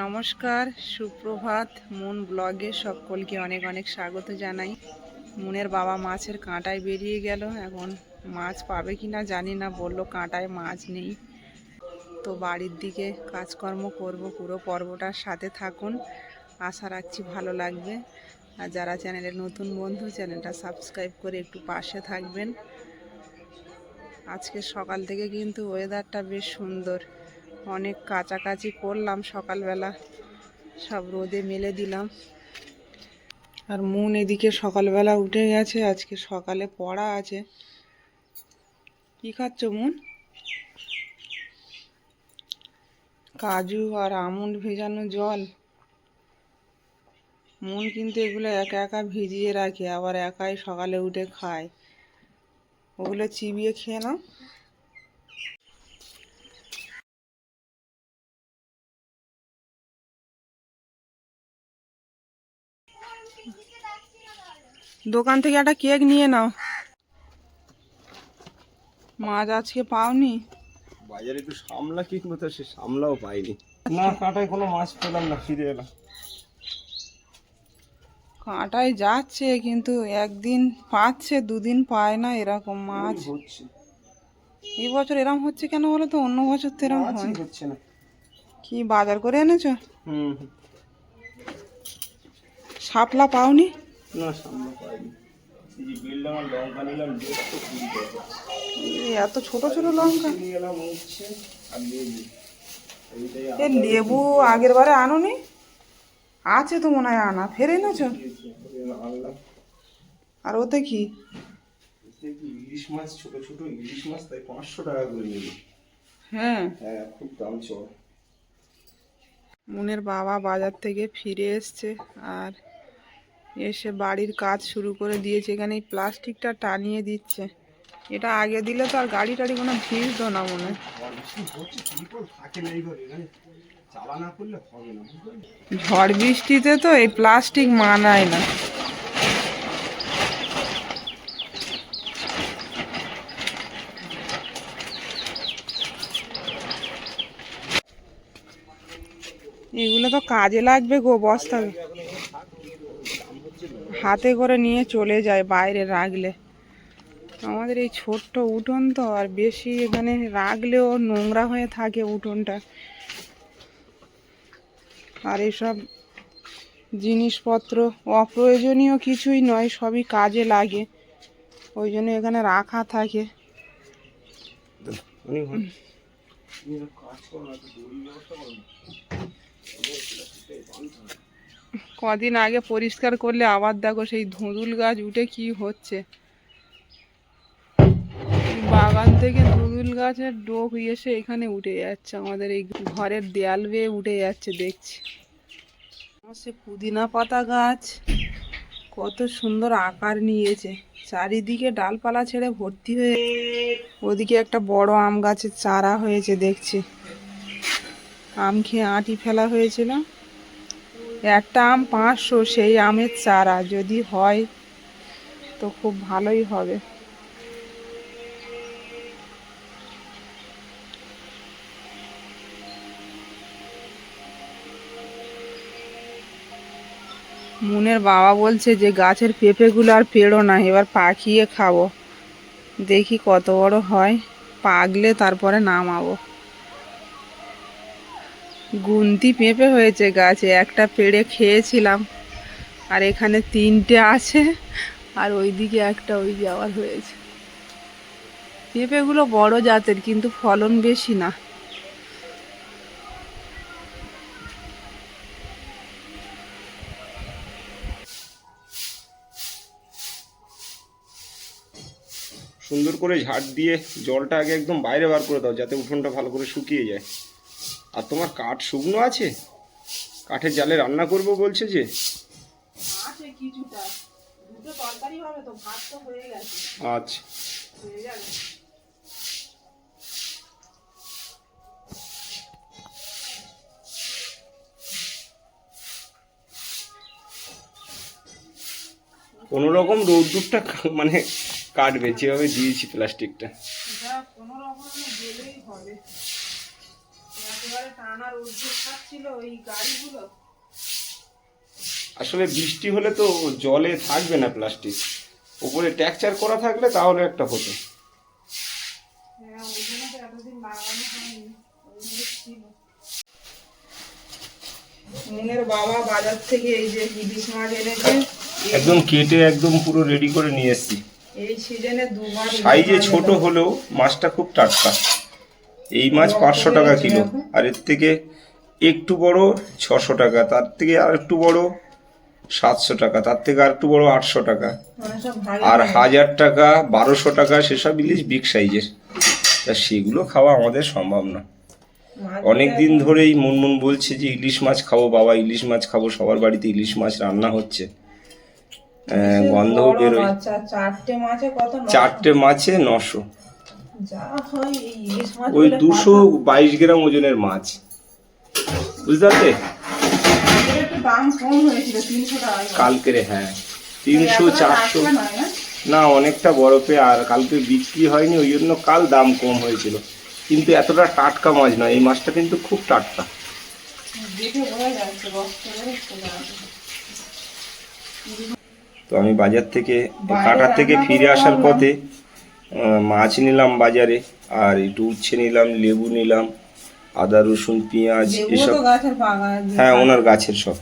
নমস্কার, সুপ্রভাত। মুন ব্লগে সকলকে অনেক অনেক স্বাগত জানাই। মুনের বাবা মাছের কাঁটায় বেরিয়ে গেল, এখন মাছ পাবে কি না জানি না, বলল কাঁটায় মাছ নেই। তো বাড়ির দিকে কাজকর্ম করব, পুরো পর্বটার সাথে থাকুন, আশা রাখছি ভালো লাগবে। আর যারা চ্যানেলের নতুন বন্ধু, চ্যানেলটা সাবস্ক্রাইব করে একটু পাশে থাকবেন। আজকে সকাল থেকে কিন্তু ওয়েদারটা বেশ সুন্দর, অনেক কাচাকাচি করলাম সকালবেলা, সব রোদে মেলে দিলাম। আর মুন এদিকে সকালবেলা উঠে গেছে, আজকে সকালে পড়া আছে। কি খাচ্ছ মুন? কাজু আর আমন্ড ভেজানো জল। মুন কিন্তু এগুলো একা একা ভিজিয়ে রাখে, আবার একাই সকালে উঠে খায়। ওগুলো চিবিয়ে খেয়ে নাও। দোকান থেকে একটা কেক নিয়ে নাও। মাছ আজকে পাওনি? বাজারে একটু সামলা কিনবো, তো সে সামলাও পাইনি। না, কাঁটায় কোনো মাছ পেলাম না, ফিরে এলাম। কাঁটায় যাচ্ছে কিন্তু একদিন পাচ্ছে, দুদিন পায় না, এরকম মাছ হচ্ছে। এই বছর এরম হচ্ছে কেন বলো তো? অন্য বছর তো এরম হয় হচ্ছে না। কি বাজার করে এনেছো? হুম। শাপলা পাওনি? না, সামলা পাইনি। এই যে বেললাম আর লঙ্কা নিলাম, 120 টাকা। এত ছোট ছোট লঙ্কা নিয়ে এলাম হচ্ছে, আর লেবু। এ লেবু আগের বারে আনোনি? আছে তো মনে হয় আনা, ফের এনেছো? আনলাম। আর ওতে কি? ইলিশ মাছ, ছোট ছোট ইলিশ মাছ, তাই 500 টাকা করে নিল। হ্যাঁ, হ্যাঁ, খুব দাম চল। মুনের বাবা বাজার থেকে ফিরে এসছে, আর এসে বাড়ির কাজ শুরু করে দিয়েছে। এখানে এই প্লাস্টিকটা টানিয়ে দিচ্ছে, এটা আগে দিলে তো আর গাড়ি টাড়ি কোনো ভিড়তো না মনে হয়। ঝড় বৃষ্টিতে তো এই প্লাস্টিক মানায় না। এগুলো তো কাজে লাগবে গো, বস্তা হাতে করে নিয়ে চলে যায় বাইরে রাখলে। আমাদের এই ছোট্ট উঠোন তো, আর বেশি এখানে রাখলেও নোংরা হয়ে থাকে উঠোনটা। আর এসব জিনিসপত্র অপ্রয়োজনীয় কিছুই নয়, সবই কাজে লাগে, ওই জন্য এখানে রাখা থাকে। কদিন আগে পরিষ্কার করলে আবার দেখো সেই ধুঁদুল গাছ উঠে কি হচ্ছে। বাগান থেকে ধুঁদুল গাছের ডোক এসে এখানে উঠে যাচ্ছে, আমাদের এই ঘরের দেয়াল বেয়ে উঠে যাচ্ছে দেখছি। সে পুদিনা পাতা গাছ কত সুন্দর আকার নিয়েছে, চারিদিকে ডালপালা ছেড়ে ভর্তি হয়ে। ওদিকে একটা বড় আম গাছের চারা হয়েছে দেখছি, আম খেয়ে আঁটি ফেলা হয়েছিল। একটা আম 500, সেই আমের চারা যদি হয় তো খুব ভালোই হবে। মুনের বাবা বলছে যে গাছের পেঁপেগুলো আর পেড়ো না, এবার পাকিয়ে খাবো, দেখি কত বড় হয়, পাকলে তারপরে নামাবো। গুনতি পেঁপে হয়েছে গাছে, একটা পেড়ে খেয়েছিলাম, আর এখানে 3টে আছে, আর ওইদিকে একটা ওই যাওয়ার হয়েছে। পেঁপেগুলো বড় জাতের কিন্তু ফলন বেশি না। সুন্দর করে ঝাড় দিয়ে জলটা আগে একদম বাইরে বার করে দাও, যাতে উঠোনটা ভালো করে শুকিয়ে যায়। আর তোমার কাঠ শুকনো আছে? কাঠের জালে রান্না করবো বলছে যে। আছে কিছুটা, দুটো তরকারি হবে তো, ভাত তো হয়ে গেছে। আচ্ছা, হয়ে যাবে। কোনো রকম রোদ্দুরটা মানে কাটবে, যেভাবে দিয়েছি প্লাস্টিকটা। কোনো রকম গেলেই হবে, একেবারে আনার উদ্যোগ খাচ্ছিল ওই গাড়িগুলো। আসলে বৃষ্টি হলে তো জলে থাকবে না প্লাস্টিক, উপরে টেক্সচার করা থাকলে তাহলে একটা হতো। হ্যাঁ, ওই জন্য তো এতদিন লাগানো হয়নি, ওইভাবে ছিল। মুনের বাবা বাজার থেকে এই যে ইলিশ মাছ এনেছে, একদম কেটে একদম পুরো রেডি করে নিয়ে এসেছি। এই সিজনে দুবার সাইজে ছোট হলেও মাছটা খুব টাটকা। এই মাছ 500 টাকা কিলো, আর এর থেকে একটু বড় 600 টাকা, তার থেকে আর একটু বড় 700 টাকা, তার থেকে আর একটু বড় 800 টাকা, আর 1000 টাকা 1200 টাকা, সেসব ইলিশ বিগ সাইজের। তা সেগুলো খাওয়া আমাদের সম্ভব না। অনেক দিন ধরেই মুনমুন বলছে যে ইলিশ মাছ খাবো বাবা, ইলিশ মাছ খাবো, সবার বাড়িতে ইলিশ মাছ রান্না হচ্ছে, গন্ধও বেরোয়। চারটে মাছে 900, ওই 222 গ্রাম ওজনের মাছ, বুঝতে পারলে? কালকের, হ্যাঁ 300 400 না, অনেকটা বরফে, আর কালকে বিক্রি হয়নি ওই জন্য কাল দাম কম হয়েছিল। কিন্তু এতটা টাটকা মাছ নয়, এই মাছটা কিন্তু খুব টাটকা। তো আমি বাজার থেকে কাটার থেকে ফিরে আসার পথে মাছ নিলাম বাজারে, আর একটু উচ্ছে নিলাম, লেবু নিলাম, আদা রসুন পেঁয়াজ এসব। হ্যাঁ, ওনার গাছের সব,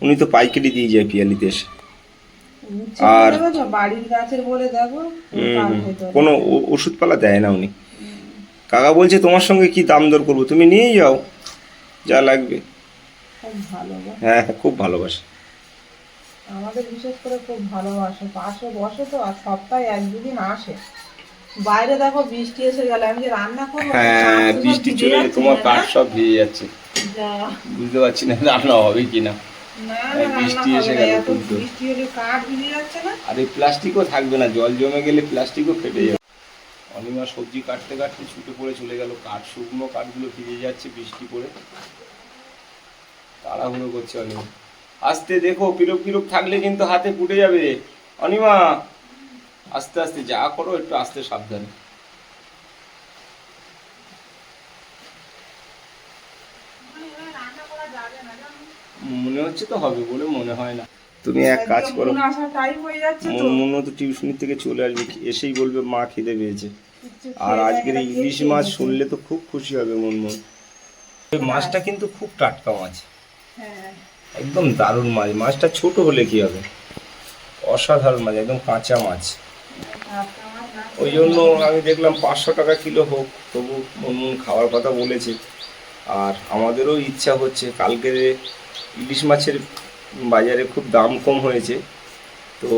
উনি তো পাইকারি দিয়ে যায় পিয়ালিতে এসে। আর বাড়ির গাছের বলে দেখো কোনো ওষুধপালা দেয় না উনি। কাকা বলছে তোমার সঙ্গে কি দাম দর করবো, তুমি নিয়েই যাও যা লাগবে। হ্যাঁ, খুব ভালোবাসে আমাদের, বিশেষ করে খুব ভালোবাসে। পাশে বসে তো, আর সপ্তাহে 1-2 দিন আসে। বাইরে দেখো বৃষ্টি এসে গেল, আমি যে রান্না করবো, হ্যাঁ বৃষ্টি চলে গেলে তোমার কাঠ সব ভিজে যাচ্ছে, বুঝতে পারছি না রান্না হবে কিনা। বৃষ্টি এসে গেল, বৃষ্টি হলে কাঠ ভিজে যাচ্ছে না, আর এই প্লাস্টিকও থাকবে না, জল জমে গেলে প্লাস্টিকও ফেটে যাবে। অনিমা সবজি কাটতে কাটতে ছুটে পড়ে চলে গেল, কাঠ শুকনো কাঠগুলো ভিজে যাচ্ছে বৃষ্টি পড়ে, তাড়াহুড়ো করছে অনিমা। আস্তে দেখো, পিরক পিরক থাকলে কিন্তু হাতে ফুটে যাবে অনিমা, আস্তে আস্তে যা করো একটু আস্তে সাবধানে। মনে হচ্ছে তো হবে বলে মনে হয় না। তুমি এক কাজ করো, মনে তো টিউশনি থেকে চলে আসবে, এসেই বলবে মা খিদে পেয়েছে। আর আজকের এই ইলিশ মাছ শুনলে তো খুব খুশি হবে মনমন। মাছটা কিন্তু খুব টাটকা মাছ, একদম দারুণ মাছ। মাছটা ছোট হলে কি হবে, অসাধারণ মাছ, একদম কাঁচা মাছ। ওই জন্য আমি দেখলাম 500 টাকা কিলো হোক, তবু মনমন খাওয়ার কথা বলেছে। আর আমাদেরও ইচ্ছা হচ্ছে, কালকের ইলিশ মাছের বাজারে খুব দাম কম হয়েছে, তো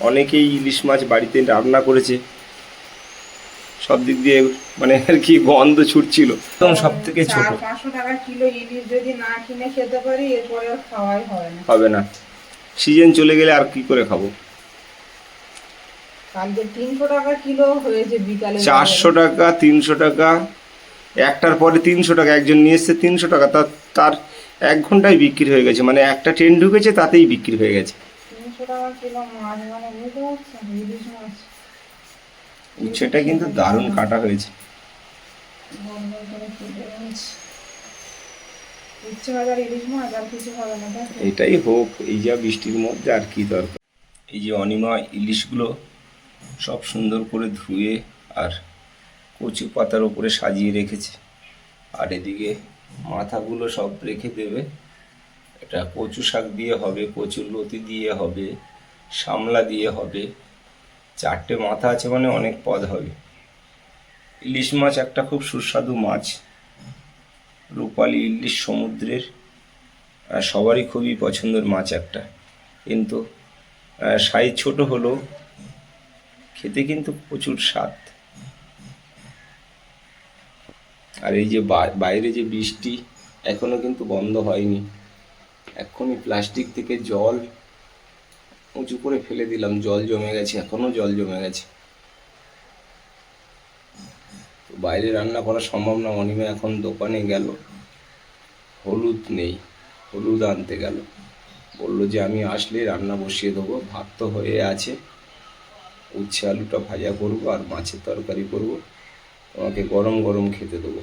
অনেকেই ইলিশ মাছ বাড়িতে রান্না করেছে, সব দিক দিয়ে মানে আর কি গন্ধ ছুটছিল। একদম সব থেকে ছোট, 500 টাকা কিলো ইলিশ যদি না কিনে খেতে পারি, এরপরে আর খাওয়াই হবে না। সিজন চলে গেলে আর কি করে খাবো। কালকে 300 টাকা কিলো হয়েছে বিকালে, 400 টাকা 300 টাকা, একটার পরে 300 টাকা, একজন নিয়ে এসছে 300 টাকা, তার 1 ঘন্টায় বিক্রি হয়ে গেছে, মানে একটা ট্রেন ঢুকেছে তাতেই বিক্রি হয়ে গেছে। 300 টাকা কিলো মাছ, মানে বুঝতে পারছেন ইলিশ মাছ। উচ্ছেটা কিন্তু দারুণ কাটা হয়েছে। এটাই হোক, এই যা বৃষ্টির মধ্যে আর কি দরকার। এই যে অনিমা ইলিশগুলো সব সুন্দর করে ধুয়ে আর কচু পাতার উপরে সাজিয়ে রেখেছে, আর এদিকে মাথাগুলো সব রেখে দেবে। এটা কচু শাক দিয়ে হবে, কচুর লতি দিয়ে হবে, শামলা দিয়ে হবে, 4টে মাথা আছে মানে অনেক পদ হবে। ইলিশ মাছ একটা খুব সুস্বাদু মাছ, রূপালী ইলিশ সমুদ্রের, সবারই খুবই পছন্দের মাছ একটা, কিন্তু সাইজ ছোট হলেও খেতে কিন্তু প্রচুর স্বাদ। আর এই যে বাইরে যে বৃষ্টি এখনো কিন্তু বন্ধ হয়নি, এখনই প্লাস্টিক থেকে জল উঁচু করে ফেলে দিলাম, জল জমে গেছে, এখনো জল জমে গেছে। তো বাইরে রান্না করা সম্ভব না। অনিমা এখন দোকানে গেল, হলুদ নেই, হলুদ আনতে গেল, বললো যে আমি আসলে রান্না বসিয়ে দেবো, ভাত তো হয়ে আছে, উচ্ছে আলুটা ভাজা করবো আর মাছের তরকারি করবো, তোমাকে গরম গরম খেতে দেবো।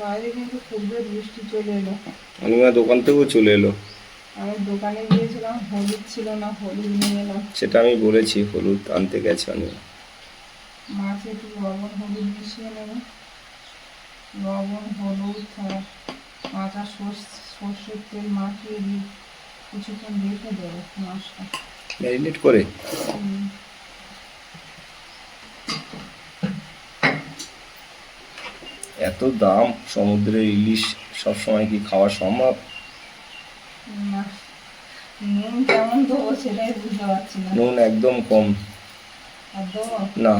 বাইরে কিন্তু খুব জোর বৃষ্টি চলে এলো। অনিমা দোকান থেকেও চলে এলো। আমি দোকানে গিয়েছিলাম, হলুদ ছিল না, হলুদ নিয়ে এলাম। সেটা আমি বলেছি, হলুদ আনতে গেছে অনিমা। মাছে একটু লবণ হলুদ মিশিয়ে নেব, লবণ হলুদ আর কাঁচা সর্ষের তেল মাখিয়ে দিয়ে কিছুক্ষণ রেখে দেবো মাছটা ম্যারিনেট করে। এত দাম সমুদ্রের ইলিশ, সব সময় কি খাওয়া সম্ভব? না, নুন কেমন দেবো সেটাই বুঝতে পারছি না। নুন একদম কম। আর দেবো না,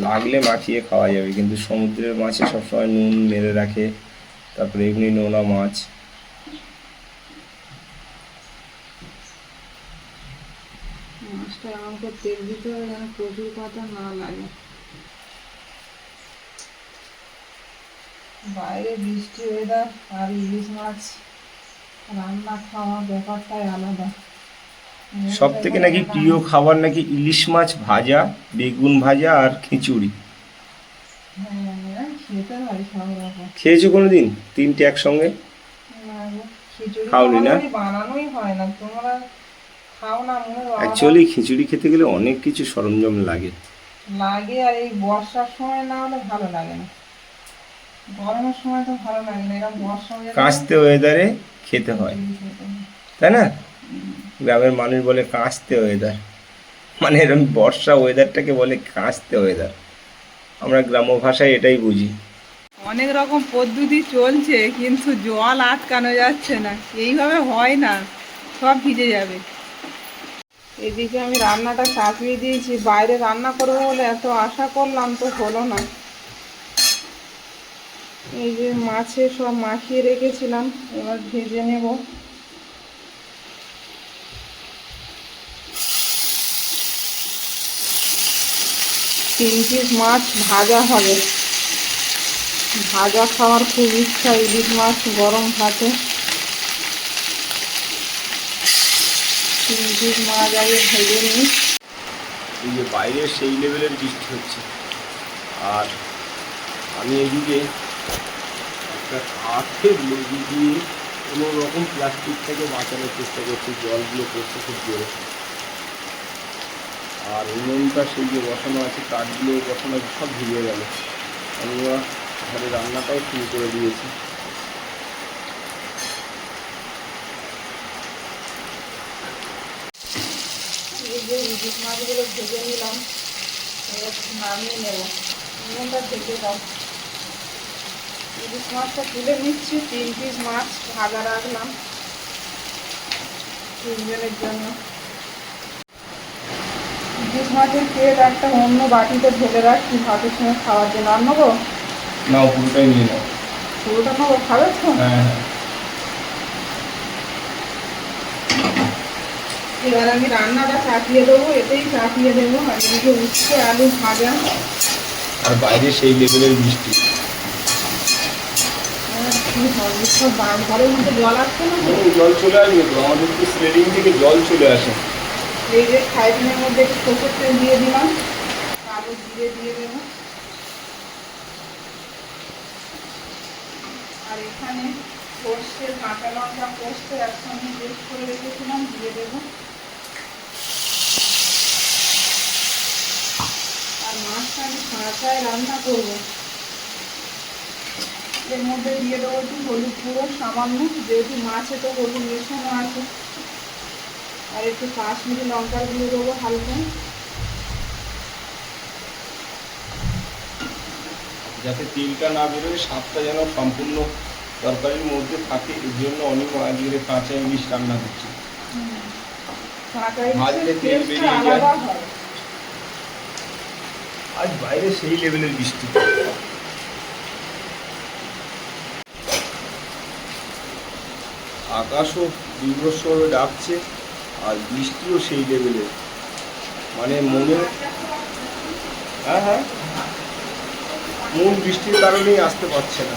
লাগলে মাখিয়ে খাওয়া যাবে, কিন্তু সমুদ্রের মাছে সবসময় নুন মেরে রাখে, তারপরে এমনি নোনা মাছ। মাছটা এমন করে তেল দিতে হবে যেন প্রচুর পাতা না লাগে। বাইরে বৃষ্টি ওয়েদার আর ইলিশ মাছ রান্না খাওয়া ব্যাপারটাই আলাদা। সব থেকে নাকি প্রিয় খাবার নাকি ইলিশ মাছ ভাজা, বেগুন ভাজা আর খিচুড়ি। হ্যাঁ, খেতে হয় সব রকম। খেয়েছো কোনোদিন তিনটে একসঙ্গে? না গো, খিচুড়ি খাওনি না? আমাদের বানানোই হয় না, তোমরা খাও না মনে হয়। অ্যাকচুয়ালি খিচুড়ি খেতে গেলে অনেক কিছু সরঞ্জাম লাগে। আর এই বর্ষার সময় না হলে ভালো লাগে না, গরমের সময় তো ভালো লাগে না, এরকম বর্ষা হয়ে কাঁচতে ওয়েদারে খেতে হয়, তাই না? গ্রামের মানুষ বলে কাঁচতে ওয়েদার, মানে এরকম বর্ষা ওয়েদারটাকে বলে কাঁচতে ওয়েদার। আমরা গ্রাম্য ভাষায় এটাই বুঝি। অনেক রকম পদ্ধতি চলছে, কিন্তু জল আটকানো যাচ্ছে না, এইভাবে হয় না, সব ভিজে যাবে। এদিকে আমি রান্নাটা চাপিয়ে দিয়েছি, বাইরে রান্না করবো বলে এত আশা করলাম, তো হলো না। এই যে মাছে সব মাখিয়ে রেখেছিলাম, এবার ভেজে নেব। তিন পিস মাছ ভাজা হবে, ভাজা খাওয়ার খুব ইচ্ছা, ইলিশ মাছ গরম ভাতে। তিন পিস মাছ আগে ভেজে নিই। এই যে বাইরে সেই লেভেলের বৃষ্টি হচ্ছে, আর আমি এদিকে একটা কাঠের লেগি দিয়ে কোনো রকম প্লাস্টিক থেকে বাঁচানোর চেষ্টা করছি, জলগুলো পড়ছে খুব জোরে। আর উনুনটা সেই যে বসানো আছে, কাঠগুলো বসানো আছে, সব ভিজে গেল। আমি ঘরে রান্নাটাও শুরু করে দিয়েছি। এই যে ইলিশ মাছগুলো ভেজে নিলাম, এবার নামিয়ে নেব। উনুনটা ঢেকে দাও। ইলিশ মাছটা তুলে নিচ্ছি, তিন পিস মাছ ভাজা রাখলাম তিনজনের জন্য। ইলিশ মাছের তেল একটা অন্য বাটিতে ঢেলে রাখছি ভাতের সঙ্গে খাওয়ার জন্য। আর নেবো না, পুরোটাই নিয়ে নাও। পুরোটা নেবো, খাবে তো? হ্যাঁ হ্যাঁ। এবার আমি রান্নাটা চাপিয়ে দেবো, এতেই চাপিয়ে দেবো। আর এদিকে উচ্ছে আলু ভাজা, আর বাইরে সেই লেভেলের বৃষ্টি। কি হবে, সব ঘরের মধ্যে জল আসছে না তো? জল চলে আসবে তো, আমাদের তো স্লেডিং থেকে জল চলে আসে। এই যে ফ্রাইপ্যানের মধ্যে একটু সরষের তেল দিয়ে দিলাম, আলু জিরে দিয়ে দেবো। আর এখানে সর্ষে কাঁচা লঙ্কা পোস্ত একসঙ্গে পেস্ট করে রেখেছিলাম, দিয়ে দেবো। আর মাছটা আমি কাঁচায় রান্না করবো। এর মধ্যে দিয়ে দেবো একটু হলুদ গুঁড়ো সামান্য, যেহেতু মাছে তো হলুদ মেশানো আছে। আর একটু কাশ্মীরি লঙ্কার গুঁড়ো দেবো হালকা, যাতে তেলটা না বেরোয়, স্বাদটা যেন সম্পূর্ণ তরকারির মধ্যে থাকে। এর জন্য অনেক আজকে কাঁচা ইলিশ রান্না করছি। ভাজলে তেল বেরিয়ে যায়। আজ বাইরে সেই লেভেলের বৃষ্টি, আকাশও বিভ্রস্বরে ডাকছে, আর বৃষ্টিও সেই লেভেলের। মানে মনে, হ্যাঁ হ্যাঁ, মন বৃষ্টির কারণেই আসতে পারছে না।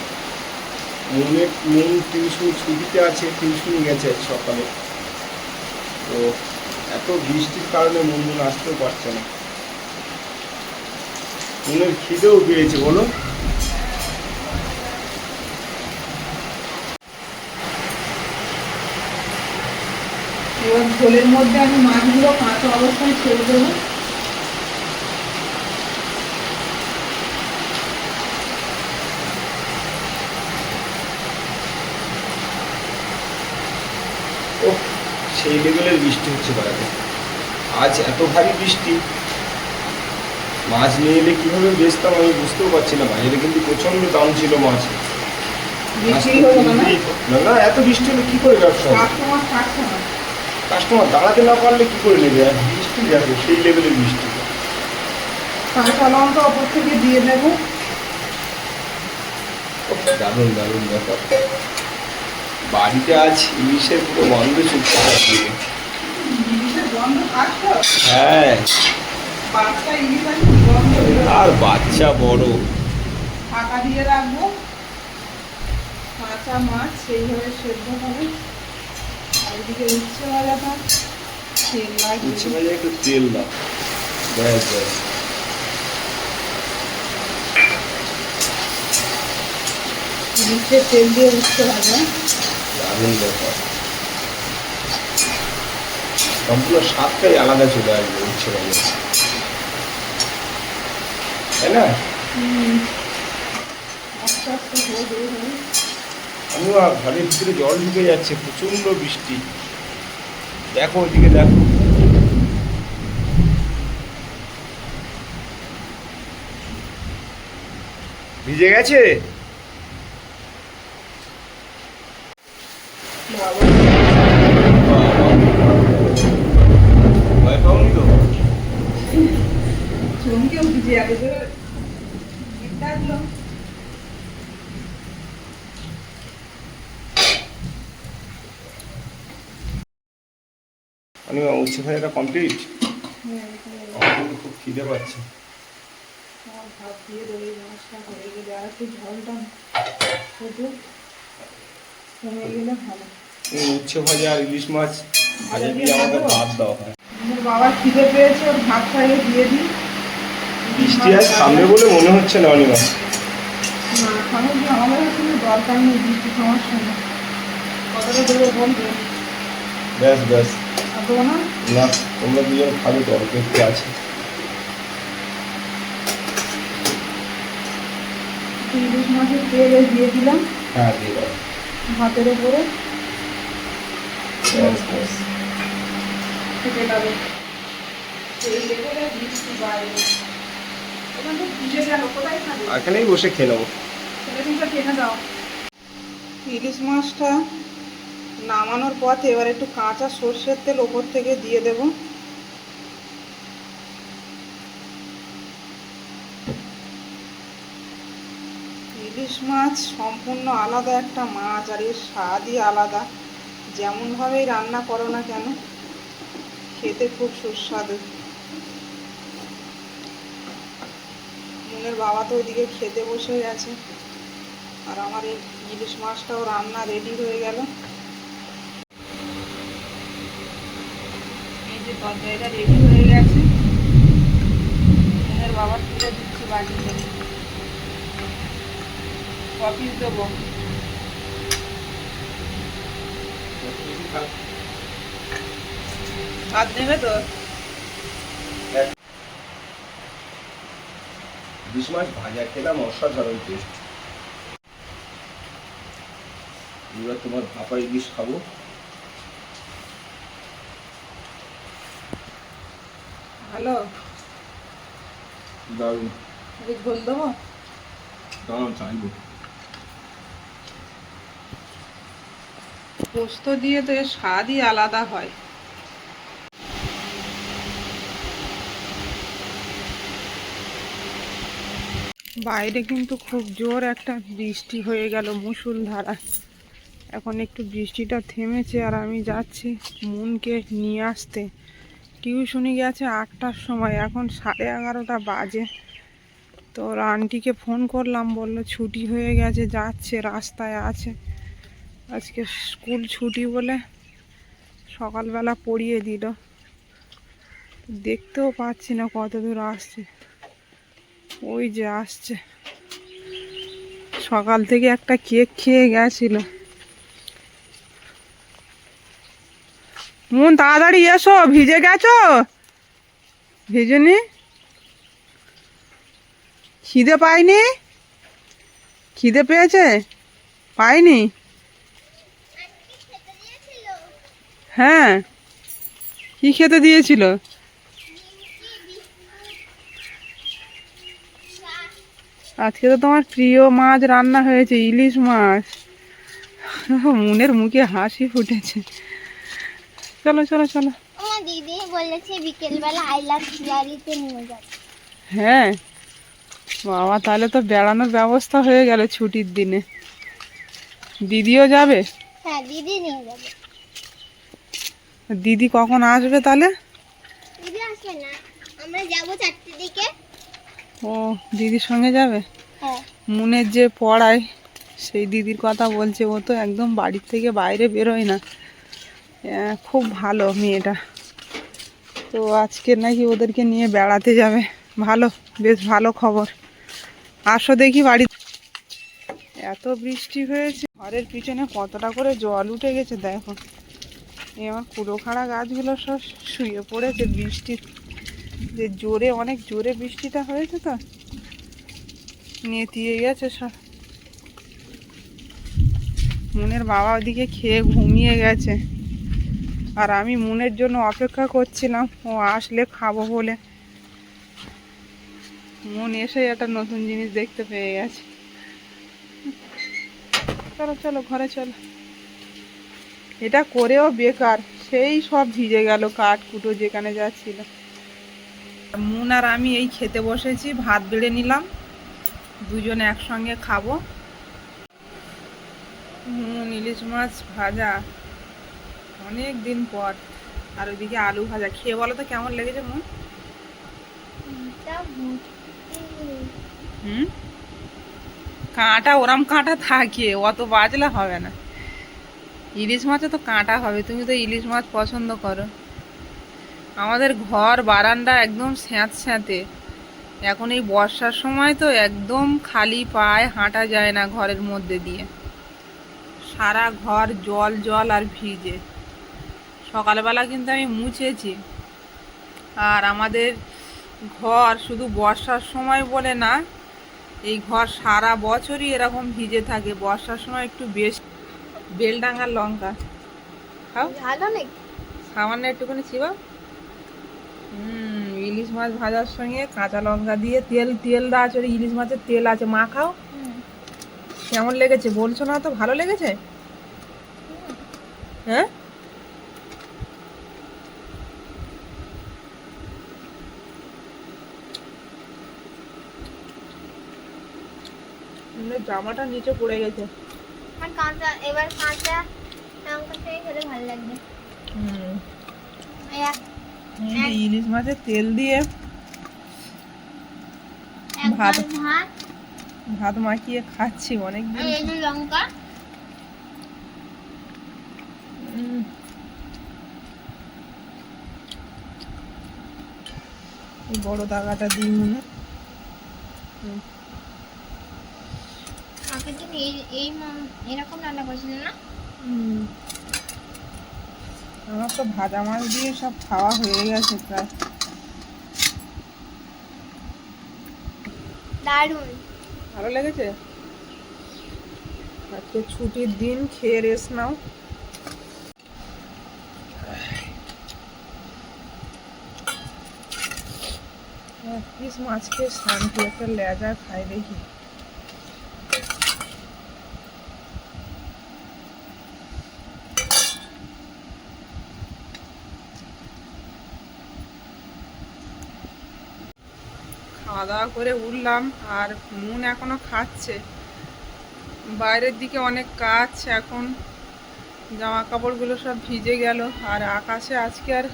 মন টিউশন ছুটিতে আছে, টিউশন গেছে সকালে, তো এত বৃষ্টির কারণে মন আসতেও পারছে না। মনের খিদেও পেয়েছে, বলো। ঝোলের মধ্যে আমি মাছগুলো কাঁচা অবস্থায় ছেড়ে দেবো। ও, সেই লেভেলের বৃষ্টি হচ্ছে বাড়িতে আজ, এত ভারী বৃষ্টি। মাছ নিয়ে এলে কিভাবে বেচতাম আমি বুঝতেও পারছি না। বাজারে কিন্তু প্রচন্ড দাম ছিল মাছ। না না, এত বৃষ্টি হলে কি করে ব্যবসা হবে? কাস্টমার দাঁড়াতে না পারলে কি করে নেবে? আর বৃষ্টি দেখো, সেই লেভেলের বৃষ্টি। কাঁচা লঙ্কা ওপর থেকে দিয়ে দেবো। দারুণ দারুণ ব্যাপার। বাড়িতে আজ ইলিশের পুরো গন্ধ ছুটছে। হ্যাঁ, আর বাচ্চা বড়। ফাঁকা দিয়ে রাখবো, কাঁচা মাছ সেইভাবে সেদ্ধ হবে। আর এদিকে উচ্ছে ভাজাটা তেল লাগবে, উচ্ছে ভাজা একটু তেল দাও, ব্যাস ব্যাস। নিচে তেল দিয়ে উচ্ছে ভাজা, দারুণ ব্যাপার। সম্পূর্ণ স্বাদটাই আলাদা চলে আসবে উচ্ছে ভাজা, তাই না? আস্তে আস্তে হবে। আমি ঘরের ভিতরে জল ঢুকে যাচ্ছে, প্রচন্ড বৃষ্টি। দেখো ওইদিকে, দেখো। ভিজে গেছে। ভয় পাওনি তো? চমকেও ভিজে যাবে তো। ডাকলো আমি উচ্ছে ভাজাটা কমপ্লিট। আমার কিন্তু খুব খিদে পাচ্ছে। ভাত দিয়ে দেবো, মাছটা হয়ে গেলে আর একটু ঝোলটা শুধু কমে গেলে ভালো। উচ্ছে ভাজা আর ইলিশ মাছ ভাজা দিয়ে আমাকে ভাত দাও। হয় আমার বাবার খিদে পেয়েছে, ওর ভাত খাইয়ে দিয়ে দিই। বৃষ্টি আজ সামনে বলে মনে হচ্ছে না অনিমা। না খাবো কি, আমাদের কোনো দরকার নেই বৃষ্টি, সমস্যা নেই। কতটা দেবো বলবে? ব্যাস ব্যাস। আর দেবো না? না, তোমরা দুজন খাবে তো, অল্প একটু আছে। ইলিশ মাছের তেল দিয়ে দিলাম। হ্যাঁ, দিয়ে দাও ভাতের উপরে। ব্যাস ব্যাস। খেতে যাবে সেই লেভেলে বৃষ্টি বাইরে। ওখান থেকে ভিজে গেল, কোথায় খাবে? এখানেই বসে খেয়ে নেবো। ছেলেটিকে টেনে দাও। ইলিশ মাছটা নামানোর পথে এবার একটু কাঁচা সর্ষের তেল ওপর থেকে দিয়ে দেব। ইলিশ মাছ সম্পূর্ণ আলাদা একটা মাছ, আর এর স্বাদই আলাদা। যেমনভাবেই রান্না করো না কেন, খেতে খুব সুস্বাদু। মনের বাবা তো ওইদিকে খেতে বসে গেছে, আর আমার এই ইলিশ মাছটাও রান্না রেডি হয়ে গেল। এই যে তরকারিটা রেডি হয়ে গেছে, মনের বাবা তুলে দিচ্ছি বাটিতে। কপিস দেবো। ভাত নেবে তো? ইলিশ মাছ ভাজা খেলাম, অসাধারণ টেস্ট। এবার তোমার ভাপা ইলিশ খাবো। ভালো দারুণ। ঝোল দেবো। দারুণ চাইবো। পোস্ত দিয়ে তো এর স্বাদই আলাদা হয়। বাইরে কিন্তু খুব জোর একটা বৃষ্টি হয়ে গেল, মুষলধারা। এখন একটু বৃষ্টিটা থেমেছে, আর আমি যাচ্ছি মুনকে নিয়ে আসতে। টিউশনি গেছে 8টার সময়, এখন 11:30 বাজে। তো ওর আন্টিকে ফোন করলাম, বললো ছুটি হয়ে গেছে, যাচ্ছে, রাস্তায় আছে। আজকে স্কুল ছুটি বলে সকালবেলা পড়িয়ে দিল। দেখতেও পাচ্ছি না কত দূর আসছে। ওই যে আসছে। সকাল থেকে একটা কেক খেয়ে গেছিল। মন তাড়াতাড়ি এসো, ভিজে গেছো? ভিজেনি? খিদে পাইনি? খিদে পেয়েছে? পাইনি? হ্যাঁ, কি খেতে দিয়েছিল? আজকে তো তোমার প্রিয় মাছ রান্না হয়েছে, ইলিশ মাছ। মনের মুখে হাসি ফুটেছে। চলো চলো চলো। আমার দিদি বলেছে বিকেলবেলা আইলাভ জিয়ারিতে নিয়ে যাবে। হ্যাঁ বাবা, তাহলে তো বেড়ানোর ব্যবস্থা হয়ে গেল ছুটির দিনে। দিদিও যাবে? হ্যাঁ, দিদি নিয়ে যাবে। দিদি কখন আসবে তাহলে? দিদি আসবে না, আমরা যাবো 4টের দিকে। ও, দিদির সঙ্গে যাবে? হ্যাঁ। মুনের যে পড়ায় সেই দিদির কথা বলছে, ও তো একদম বাড়ির থেকে বাইরে বেরোয় না। খুব ভালো মেয়েটা। তো আজকে নাকি ওদেরকে নিয়ে বেড়াতে যাবে। ভালো, বেশ ভালো খবর। আসো দেখি বাড়ি। এত বৃষ্টি হয়েছে, ঘরের পিছনে কতটা করে জল উঠে গেছে দেখো। এই আমার কুড়োখাড়া গাছগুলো সব শুয়ে পড়েছে বৃষ্টি যে জোরে, অনেক জোরে বৃষ্টিটা হয়েছে তো নেতিয়ে গেছে সব। মুনের বাবা ওদিকে খেয়ে ঘুমিয়ে গেছে, আর আমি মুনের জন্য অপেক্ষা করছিলাম ও আসলে খাবো বলে। মন এসে একটা নতুন জিনিস দেখতে পেয়ে গেছে। চলো চলো ঘরে চলো। এটা করেও বেকার, সেই সব ভিজে গেল কাঠ কুটো যেখানে যাচ্ছিল। মুন আর আমি এই খেতে বসেছি, ভাত বেড়ে নিলাম, দুজনে একসঙ্গে খাবো। মুন ইলিশ মাছ ভাজা অনেক দিন পর, আর ওইদিকে আলু ভাজা। খেয়ে বলো তো কেমন লেগেছে মুন? হুম, কাঁটা ওরম কাঁটা থাকে, অত বাজলে হবে না। ইলিশ মাছে তো কাঁটা হবে, তুমি তো ইলিশ মাছ পছন্দ করো। আমাদের ঘর বারান্দা একদম স্যাঁত স্যাঁতে। এখন এই বর্ষার সময় তো একদম খালি পায়ে হাঁটা যায় না ঘরের মধ্যে দিয়ে, সারা ঘর জল জল আর ভিজে। সকালবেলা কিন্তু আমি মুছেছি। আর আমাদের ঘর শুধু বর্ষার সময় বলে না, এই ঘর সারা বছরই এরকম ভিজে থাকে। বর্ষার সময় একটু বেশ। বেলডাঙ্গার লঙ্কা খাও, ভালো নাকি? সামান্য একটুখানি ছিবা। ইলিশ মাছ ভাজার সঙ্গে কাঁচা লঙ্কা দিয়ে তেল তেল দেওয়া আছে, ইলিশ মাছের তেল আছে, মা খাও। কেমন লেগেছে বলছো না তো? ভালো লেগেছে? হ্যাঁ, জামাটা নিচে পড়ে গেছে। আমার কাঁচা, এবার কাঁচা লঙ্কা থেকে খেলে ভালো লাগবে। ইলিশ মাছের তেল দিয়ে ভাত ভাত মাখিয়ে খাচ্ছি অনেকদিন। এই যে লঙ্কা, এই বড় দাগাটা দিই মনে। আগের দিন এরকম রান্না করেছিল না? আমার তো ভাজা মাছ দিয়ে সব খাওয়া হয়ে গেছে প্রায়। দারুণ ভালো লেগেছে। আজকে ছুটির দিন, খেয়ে রেস্ট নাও। পিস মাছ খেয়ে শান্তি, একটা লেজা খাই দেখি। খাওয়া দাওয়া করে উঠলাম, আর মুন এখনো খাচ্ছে। বাইরের দিকে অনেক কাজ, এখন জামা কাপড়গুলো সব ভিজে গেল। আর আকাশে আজকে আর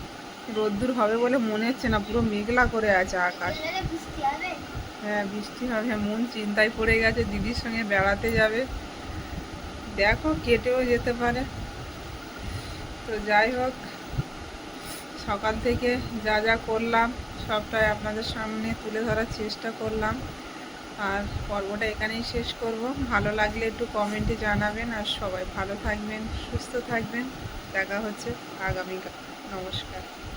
রোদ্দুর হবে বলে মনে হচ্ছে না, পুরো মেঘলা করে আছে আকাশ। বৃষ্টি হবে। হ্যাঁ, বৃষ্টি হবে। মন চিন্তায় পড়ে গেছে, দিদির সঙ্গে বেড়াতে যাবে, দেখো কেটেও যেতে পারে। তো যাই হোক, সকাল থেকে যা যা করলাম সবটাই আপনাদের সামনে তুলে ধরার চেষ্টা করলাম। আর পর্বটা এখানেই শেষ করব। ভালো লাগলে একটু কমেন্টে জানাবেন, আর সবাই ভালো থাকবেন, সুস্থ থাকবেন। দেখা হচ্ছে আগামীকাল। নমস্কার।